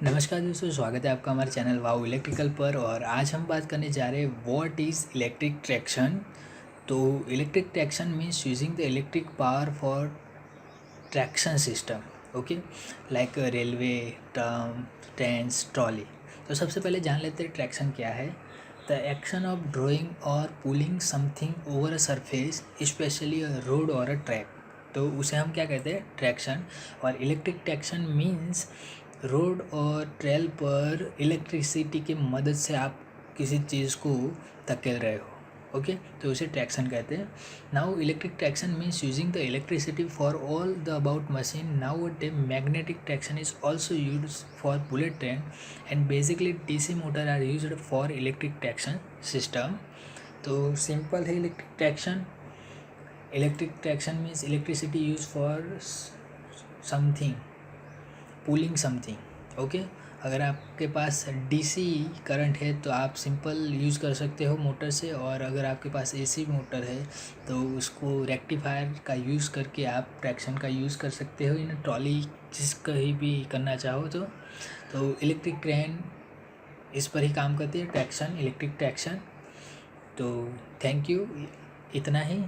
नमस्कार दोस्तों, स्वागत है आपका हमारे चैनल वाओ इलेक्ट्रिकल पर। और आज हम बात करने जा रहे हैं व्हाट इज़ इलेक्ट्रिक ट्रैक्शन। तो electric traction means using the electric power for traction system. Okay, like railway, tram, trains, trolley. तो सबसे पहले जान लेते हैं ट्रैक्शन क्या है। द एक्शन ऑफ ड्रॉइंग और pulling something over a surface, specially a road और अ ट्रैक। तो उसे हम क्या कहते हैं, ट्रैक्शन। और इलेक्ट्रिक ट्रैक्शन मीन्स रोड और ट्रेल पर इलेक्ट्रिसिटी की मदद से आप किसी चीज़ को धकेल रहे हो। ओके, तो उसे ट्रैक्शन कहते हैं। Now electric traction means using the electricity for all the about machine. Now day magnetic traction is also use for bullet train and basically DC motor are used for electric traction system. तो simple है electric traction. Electric traction means electricity use for something, pulling something. Okay, अगर आपके पास DC current है तो आप simple use कर सकते हो मोटर से, और अगर आपके पास एसी मोटर है तो उसको रेक्टिफायर का यूज़ करके आप ट्रैक्शन का यूज़ कर सकते हो इन ट्रॉली, जिस कहीं भी करना चाहो तो इलेक्ट्रिक ट्रेन इस पर ही काम करती है, ट्रैक्शन, इलेक्ट्रिक ट्रैक्शन। तो थैंक यू, इतना ही।